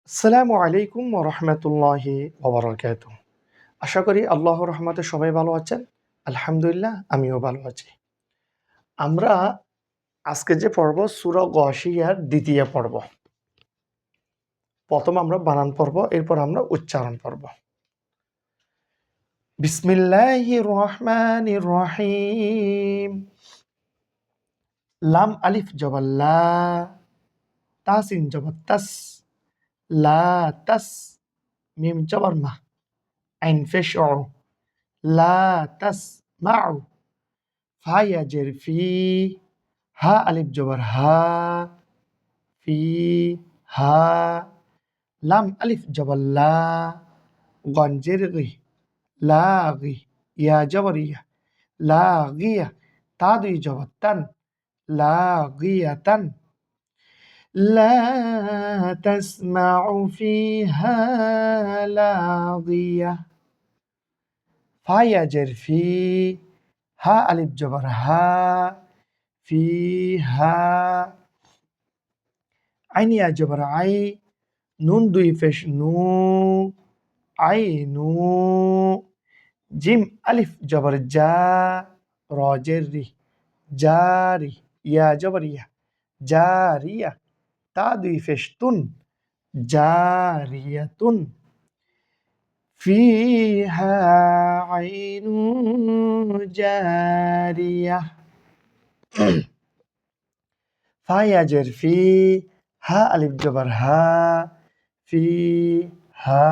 আসসালামু আলাইকুম ওয়া রাহমাতুল্লাহি ওয়া বারাকাতুহু। আশা করি আল্লাহর রহমতে সবাই ভালো আছেন। আলহামদুলিল্লাহ আমিও ভালো আছি। আমরা আজকে যে পড়ব সূরা গাশিয়ার ২য় পর্ব। প্রথম আমরা বানান পড়ব, এরপর আমরা উচ্চারণ পড়ব। বিসমিল্লাহির রহমানির রহিম। লাম আলিফ জবর লা, তা সিন জবর তাস, লা তাস, মিম জবর মা, আইন পেশ অ, লা তাসমাউ, ফা ইয়া জের ফি, হা আলিফ জবর হা, ফি, হা, লাম আলিফ জবর লা, গন জের গি, লাগি, ইয়া জবর ইয়া, লাগিয়া, তা দুই জবর তান, লাগিয়াতান, লা তাসমাউ ফিহা লাগিয়া, ফা ইয়া জের ফি, হা আলিফ জবর হা, ফিহা, আইন ইয়া জবর আই, নুন দুই পেশ নু, আইনু, জিম আলিফ জবর জা, র জের রি, জারি, ইয়া জবর ইয়া, জারিয়া, তা দুই পেশ তুন, জারিয়াতুন, ফিহা আইনু জারিয়া, ফা ইয়া জের ফি, হা আলিফ জবর হা, ফি, হা,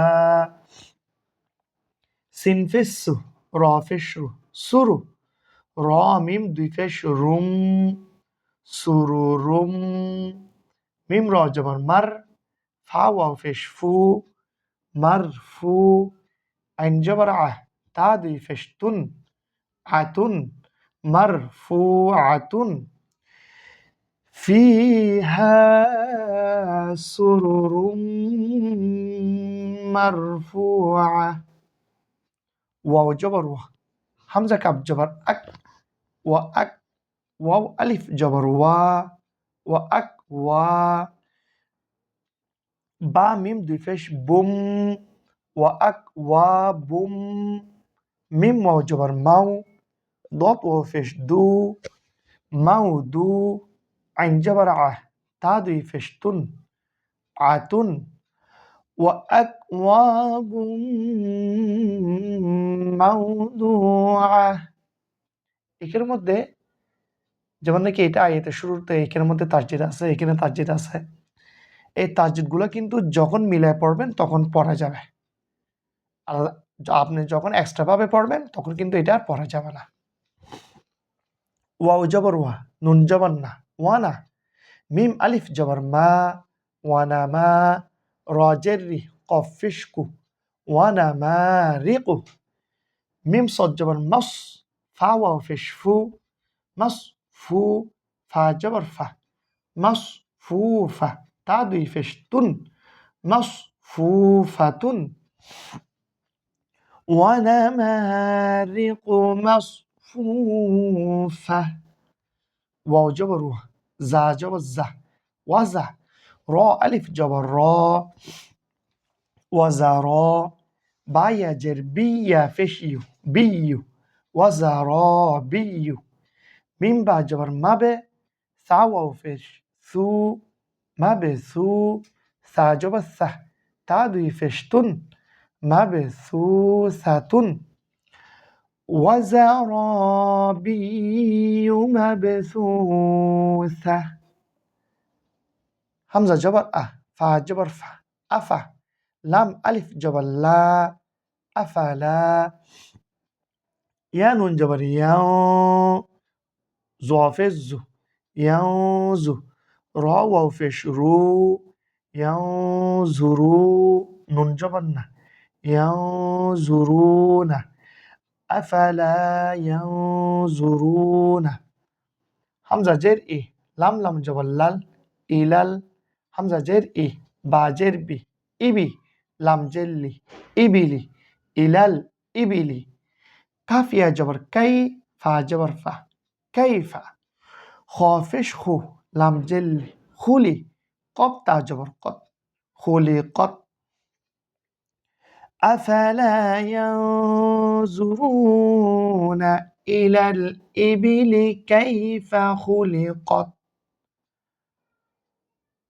সিন পেশ সু, র পেশ রু, সুরু, র মিম দুই পেশ রুম, সুরুরুম, মিম র জবর মার, ফা ওয়াও পেশ ফু, মারফু, আইন জবর আহ, তা দুই পেশ তুন, আতুন, মারফুআতুন, ফিহা সুরুরুম মারফুআ, ওয়াও জবর ওয়া, হামজা কাব জবর আক, ওয়া আক, ওয়াও আলিফ জবর ওয়া, ওয়া আক ওয়া, বা মিম দুই পেশ বুম, ওয়া আক ওয়া বুম, মিম ওয়াও জবর মাউ, দত ওয়াও পেশ দু, মাউ দু, আইন জবর আহ, তা দুই পেশ তুন, আতুন, ওয়া আক ওয়াবুম মাউদুআ। এখানের মধ্যে যেমন নাকি এটা আয়াতের শুরুতে এখানের মধ্যে তাসজিদ আছে, এখানে তাসজিদ আছে। এই তাসজিদগুলো কিন্তু যখন মিলায় পড়বেন তখন পড়া যাবে। আর আপনি যখন এক্সট্রা ভাবে পড়বেন তখন কিন্তু এটা আর পড়া যাবে না। ওয়াও জবর ওয়া, নুন জবর না, ওয়ানা, মিম আলিফ জবর মা, ওয়ানা মা, র জের রি, কফ পেশ কু, ওয়ানা মা রিকু, মিম সদ জবর মস, ফা ওয়াও পেশ ফু, মস ফু, ফা জবর ফা, মস ফু ফা, তা দুই পেশ তুন, মস ফু ফাতুন, ওয়ানামারিকু মাসফুফা, ওয়াও জবর ওয়া, জা জবর জা, ওয়াজা, র আলিফ জবর র, ওয়াজা র, বা ইয়া জের বি, ইয়া পেশ ইউ, বিয়ু, ওয়াজা র বিয়ু, মিম বা জবর মাবে, সা ওয়াও পেশ সু, মাবে সু, সা জবর সা, তা দুই পেশ তুন, মাবে সু সাতুন, ওয়াজারাবিয়্যু মাবসুসা, হামজা জবর আহ, ফা জবর ফা, আফা, লাম আলিফ জবর লা, আফালা, ইয়া নুন জবর ইয়াও, জ পেশ জু, ইয়াউজু, র ওয়াও পেশ রু, ইয়াউজুরু, নুন জবর না, ইয়াউজুরুনা, আফালা ইয়ানজুরুনা, হামজা জের ই, লাম লাম জবর লাল, ইলাল, হামজা জের ই, বা জের বি, ইবি, লাম জের লি, ইবিলি, ইলাল ইবিলি, কাফ ইয়া জবর কাই, ফা জবর ফা, কাইফা, খ পেশ খু, লাম জের লি, খুলি, কফ তা জবর কত, খুলিকত আফালা ইয়ানজুরুনা ইলাল ইবিলি কাইফা খুলিকত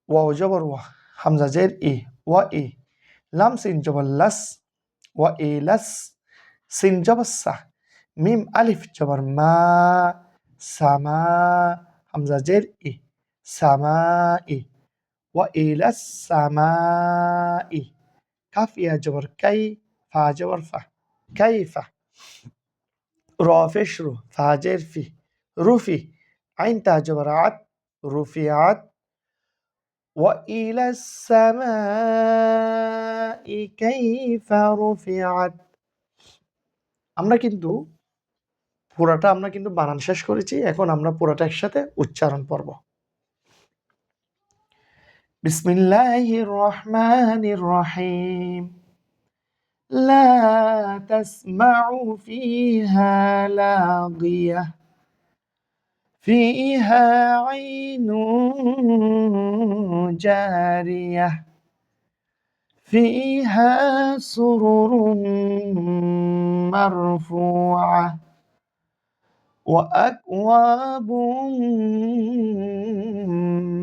ওয়াও জবর ওয়া হামজা জের ই ওয়া ই লাম সিন জবর লাস ওয়া ইলাস সিন জবর সা মিম আলিফ জবর মা সামা হামজা জের ই সামা ই ওয়া ইলাস সামা ই কাফ ইয়া জবর কাই ফা জবর ফা কাইফা র পেশ রু ফা জের ফি রুফি আইন তা জবর আত রুফিআত وإلى السماء كيف رفعت আমরা কিন্তু বানান শেষ করেছি এখন আমরা পুরোটা একসাথে উচ্চারণ করব বিসমিল্লাহির রহমানির রহিম লা তাসমাউ ফিহা লাগিয়া فيها عين جارية فيها سرر مرفوعة وأكواب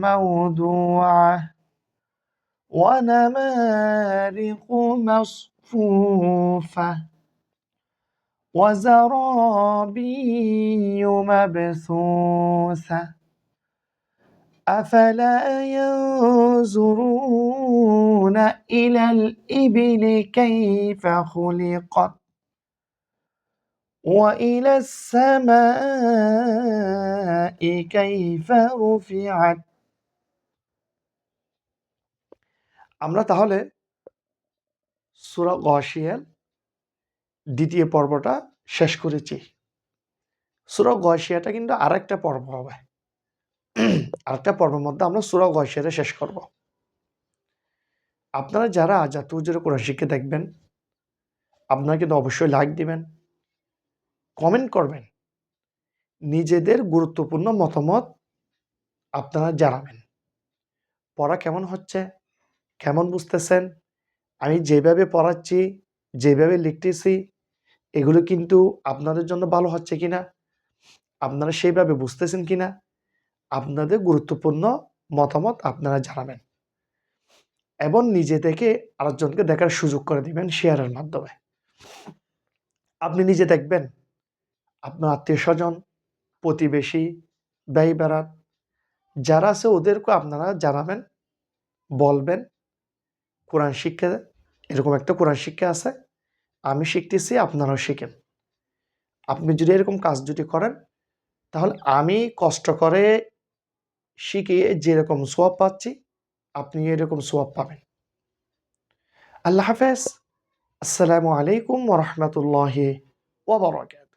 موضوعة ونمارق مصفوفة وزرابي مبثوثة أفلا ينظرون إلى الإبل كيف خلقت وإلى السماء كيف رفعت আমরা তাহলে সূরা গাশিয়ার দ্বিতীয় পর্বটা শেষ করেছি সূরা গাশিয়াটা কিন্তু আরেকটা পর্ব হবে আরেকটা পর্বের মধ্যে আমরা সূরা গাশিয়াটা শেষ করব আপনারা যারা জাতীয় হুজুরের কোরআন শিক্ষা দেখবেন আপনারা কিন্তু অবশ্যই লাইক দিবেন কমেন্ট করবেন নিজেদের গুরুত্বপূর্ণ মতামত আপনারা জানাবেন পড়া কেমন হচ্ছে কেমন বুঝতেছেন আমি যেভাবে পড়াচ্ছি যেভাবে লিখতেছি এগুলো কিন্তু আপনাদের জন্য ভালো হচ্ছে কিনা আপনারা সেইভাবে বুঝতেছেন কিনা আপনাদের গুরুত্বপূর্ণ মতামত আপনারা জানাবেন এবং নিজে থেকে আরেকজনকে দেখার সুযোগ করে দিবেন শেয়ারের মাধ্যমে আপনি নিজে দেখবেন আপনার আত্মীয়-স্বজন প্রতিবেশী ভাই বেড়াত যারা আছে ওদেরকে আপনারা জানাবেন বলবেন কোরআন শিক্ষা এরকম একটা কোরআন শিক্ষা আছে আমি শিখতেছি আপনারাও শিখেন আপনি যদি এরকম কাজ যদি করেন তাহলে আমি কষ্ট করে শিখিয়ে যেরকম সওয়াব পাচ্ছি আপনি এরকম সওয়াব পাবেন আল্লাহ হাফেজ আসসালামু আলাইকুম ওয়া রাহমাতুল্লাহি ওয়া বারাকাতুহু